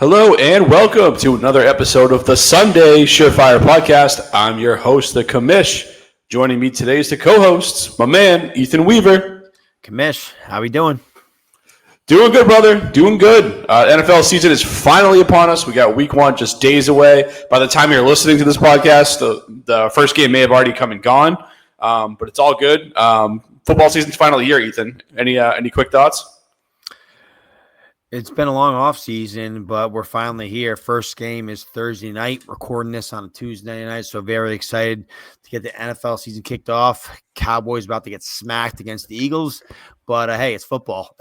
Hello and welcome to another episode of the Sunday Surefire Podcast. I'm your host, the Commish. Joining me today is the co-hosts, my man, Ethan Weaver. Commish, how we doing? Doing good, brother. Doing good. NFL season is finally upon us. We got week one just days away. By the time you're listening to this podcast, the first game may have already come and gone, but it's all good. Football season's finally here, Ethan. Any quick thoughts? It's been a long off season, but we're finally here. First game is Thursday night. Recording this on a Tuesday night, so very excited to get the NFL season kicked off. Cowboys about to get smacked against the Eagles, but hey, it's football.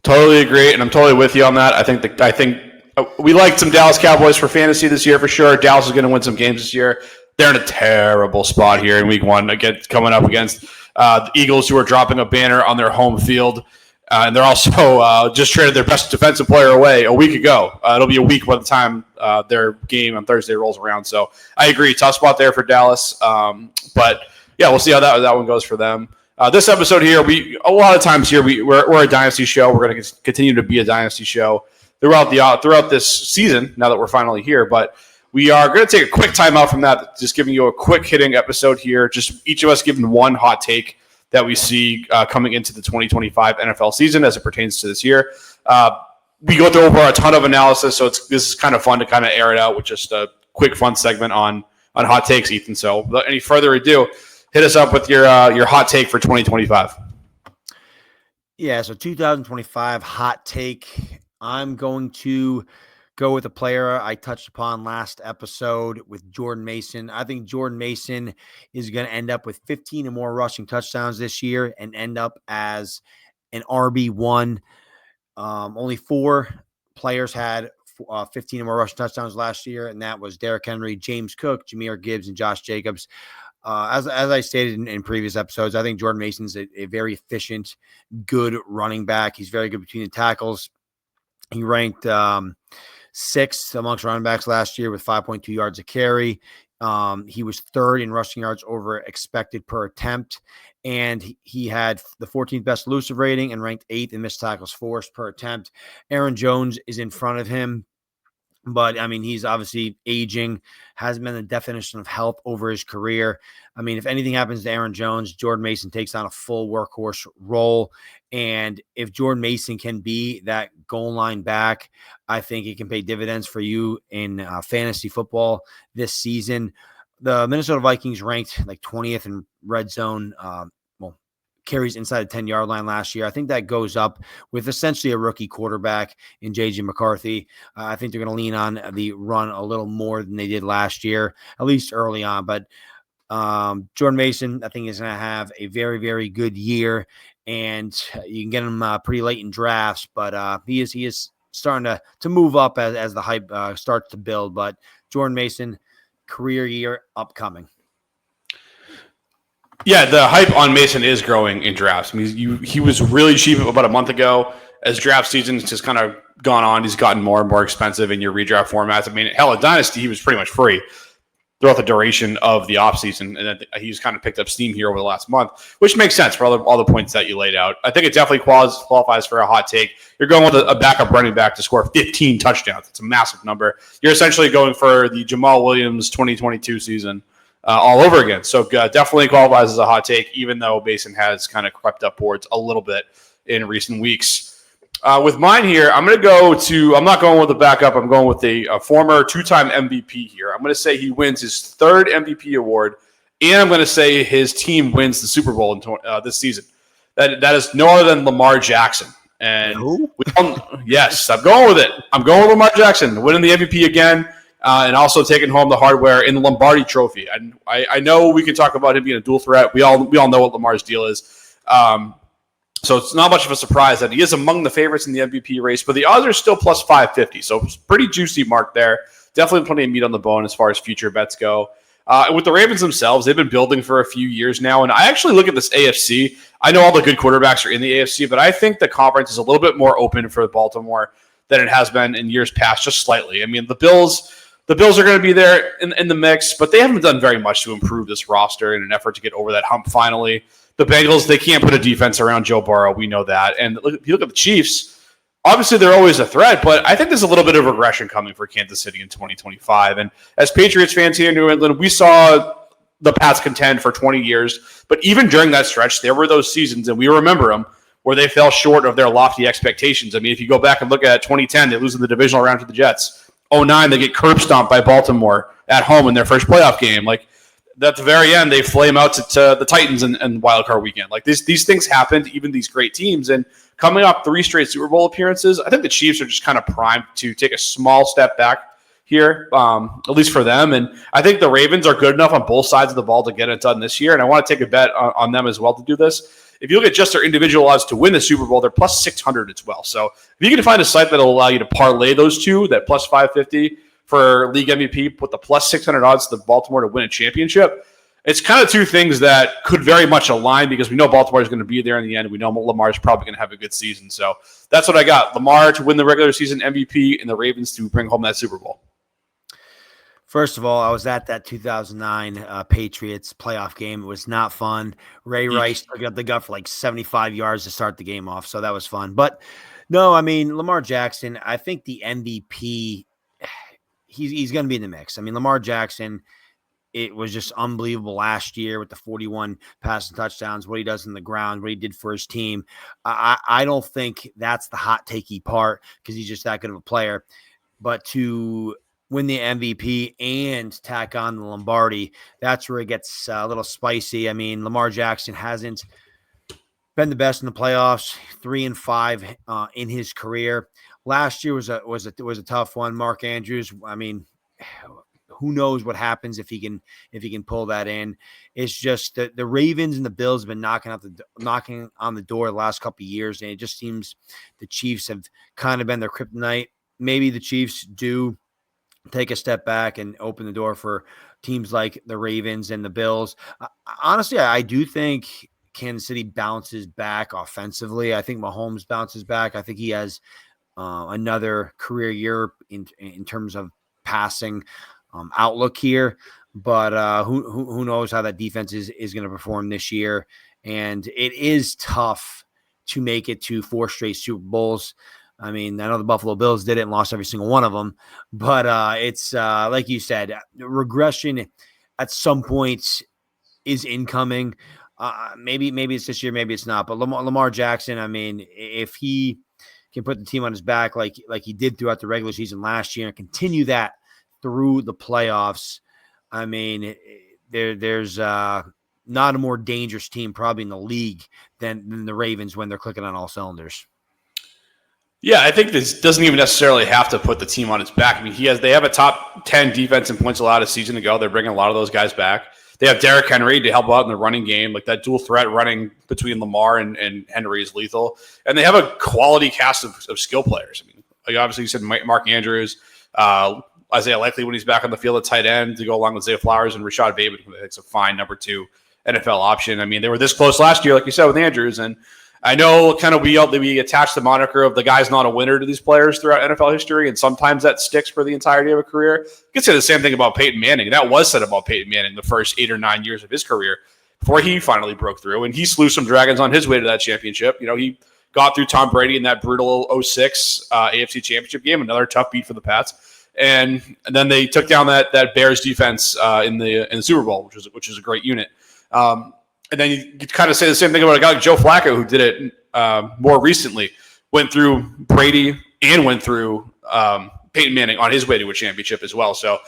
Totally agree, and I'm totally with you on that. I think we liked some Dallas Cowboys for fantasy this year for sure. Dallas is going to win some games this year. They're in a terrible spot here in week one, coming up against the Eagles, who are dropping a banner on their home field. And they're also just traded their best defensive player away a week ago. It'll be a week by the time their game on Thursday rolls around. So I agree, tough spot there for Dallas. But yeah, we'll see how that one goes for them. This episode here, a lot of times here we're a dynasty show. We're going to continue to be a dynasty show throughout this season. Now that we're finally here, but we are going to take a quick time out from that. Just giving you a quick hitting episode here. Just each of us giving one hot take that we see coming into the 2025 NFL season as it pertains to this year. We go through over a ton of analysis, so this is kind of fun to kind of air it out with just a quick fun segment on hot takes, Ethan. So without any further ado, hit us up with your hot take for 2025. Yeah, so 2025 hot take. I'm going to go with a player I touched upon last episode with Jordan Mason. I think Jordan Mason is going to end up with 15 or more rushing touchdowns this year and end up as an RB1. Only 4 players had 15 or more rushing touchdowns last year, and that was Derrick Henry, James Cook, Jahmyr Gibbs, and Josh Jacobs. As I stated in previous episodes, I think Jordan Mason's a very efficient, good running back. He's very good between the tackles. He ranked 6th amongst running backs last year with 5.2 yards a carry. He was 3rd in rushing yards over expected per attempt, and he had the 14th best elusive rating and ranked 8th in missed tackles forced per attempt. Aaron Jones is in front of him, but I mean, he's obviously aging, hasn't been the definition of health over his career. I mean, if anything happens to Aaron Jones, Jordan Mason takes on a full workhorse role. And if Jordan Mason can be that goal line back, I think it can pay dividends for you in fantasy football this season. The Minnesota Vikings ranked like 20th in red zone, carries inside the 10-yard line last year. I think that goes up with essentially a rookie quarterback in J.J. McCarthy. I think they're going to lean on the run a little more than they did last year, at least early on. But Jordan Mason, I think, is going to have a very, very good year, and you can get him pretty late in drafts. But he is starting to move up as the hype starts to build. But Jordan Mason, career year upcoming. Yeah, the hype on Mason is growing in drafts. I mean, he was really cheap about a month ago. As draft season's just kind of gone on, he's gotten more and more expensive in your redraft formats. I mean, hell, at Dynasty, he was pretty much free throughout the duration of the offseason, and he's kind of picked up steam here over the last month, which makes sense for all the points that you laid out. I think it definitely qualifies for a hot take. You're going with a backup running back to score 15 touchdowns. It's a massive number. You're essentially going for the Jamal Williams 2022 season all over again. So definitely qualifies as a hot take, even though Mason has kind of crept up boards a little bit in recent weeks. With mine here, I'm not going with a backup. I'm going with a former 2-time MVP here. I'm going to say he wins his 3rd MVP award, and I'm going to say his team wins the Super Bowl this season. That is no other than Lamar Jackson. And yes, I'm going with it. I'm going with Lamar Jackson, winning the MVP again. And also taking home the hardware in the Lombardi Trophy. And I know we can talk about him being a dual threat. We all know what Lamar's deal is. So it's not much of a surprise that he is among the favorites in the MVP race, but the odds are still plus 550. So it's pretty juicy mark there. Definitely plenty of meat on the bone as far as future bets go. With the Ravens themselves, they've been building for a few years now. And I actually look at this AFC. I know all the good quarterbacks are in the AFC, but I think the conference is a little bit more open for Baltimore than it has been in years past, just slightly. I mean, the Bills are going to be there in the mix, but they haven't done very much to improve this roster in an effort to get over that hump finally. The Bengals, they can't put a defense around Joe Burrow. We know that. And if you look at the Chiefs, obviously they're always a threat, but I think there's a little bit of regression coming for Kansas City in 2025. And as Patriots fans here in New England, we saw the Pats contend for 20 years. But even during that stretch, there were those seasons, and we remember them, where they fell short of their lofty expectations. I mean, if you go back and look at 2010, they lose in the divisional round to the Jets. 2009, they get curb stomped by Baltimore at home in their first playoff game. Like, at the very end, they flame out to the Titans in wild card weekend. Like, these things happen to even these great teams. And coming off 3 straight Super Bowl appearances, I think the Chiefs are just kind of primed to take a small step back here, at least for them. And I think the Ravens are good enough on both sides of the ball to get it done this year. And I want to take a bet on them as well to do this. If you look at just their individual odds to win the Super Bowl, they're plus 600 as well. So if you can find a site that'll allow you to parlay those two, that plus 550 for league MVP, put the plus 600 odds to Baltimore to win a championship, it's kind of two things that could very much align because we know Baltimore is going to be there in the end. We know Lamar is probably going to have a good season. So that's what I got. Lamar to win the regular season MVP and the Ravens to bring home that Super Bowl. First of all, I was at that 2009 Patriots playoff game. It was not fun. Ray Rice took up the gut for like 75 yards to start the game off, so that was fun. But no, I mean, Lamar Jackson, I think the MVP, he's going to be in the mix. I mean, Lamar Jackson, it was just unbelievable last year with the 41 passing touchdowns, what he does in the ground, what he did for his team. I don't think that's the hot takey part because he's just that good of a player. But to win the MVP and tack on the Lombardi, that's where it gets a little spicy. I mean, Lamar Jackson hasn't been the best in the playoffs, 3-5 in his career. Last year was a tough one. Mark Andrews, I mean, who knows what happens if he can pull that in. It's just that the Ravens and the Bills have been knocking on the door the last couple of years, and it just seems the Chiefs have kind of been their kryptonite. Maybe the Chiefs do take a step back and open the door for teams like the Ravens and the Bills. Honestly, I do think Kansas City bounces back offensively. I think Mahomes bounces back. I think he has another career year in terms of passing outlook here. But who knows how that defense is going to perform this year. And it is tough to make it to 4 straight Super Bowls. I mean, I know the Buffalo Bills did it and lost every single one of them, but it's like you said, regression at some point is incoming. Maybe it's this year, maybe it's not. But Lamar Jackson, I mean, if he can put the team on his back like he did throughout the regular season last year and continue that through the playoffs, I mean, there's not a more dangerous team probably in the league than the Ravens when they're clicking on all cylinders. Yeah, I think this doesn't even necessarily have to put the team on its back. I mean, they have a top 10 defense in points allowed a season ago. They're bringing a lot of those guys back. They have Derrick Henry to help out in the running game. Like that dual threat running between Lamar and Henry is lethal. And they have a quality cast of skill players. I mean, like obviously you said Mark Andrews, Isaiah Likely when he's back on the field at tight end to go along with Zay Flowers and Rashad Bateman, who I think is a fine number 2 NFL option. I mean, they were this close last year, like you said, with Andrews. And I know kind of we attach the moniker of the guy's not a winner to these players throughout NFL history, and sometimes that sticks for the entirety of a career. You can say the same thing about Peyton Manning. That was said about Peyton Manning the first 8 or 9 years of his career before he finally broke through, and he slew some dragons on his way to that championship. You know, he got through Tom Brady in that brutal 06 AFC championship game, another tough beat for the Pats. And then they took down that Bears defense in the Super Bowl, which is a great unit. And then you kind of say the same thing about a guy like Joe Flacco, who did it more recently, went through Brady and went through Peyton Manning on his way to a championship as well. So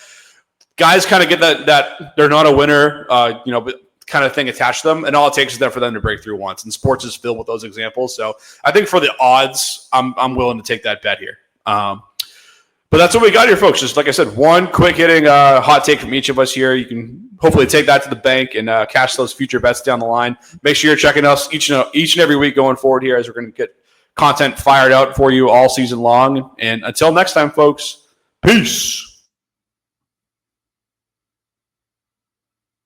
guys kind of get that they're not a winner, but kind of thing attached to them, and all it takes is for them to break through once. And sports is filled with those examples. So I think for the odds, I'm willing to take that bet here. But that's what we got here, folks. Just like I said, one quick hitting hot take from each of us here. You can hopefully take that to the bank and cash those future bets down the line. Make sure you're checking us each and every week going forward here as we're going to get content fired out for you all season long. And until next time, folks, peace.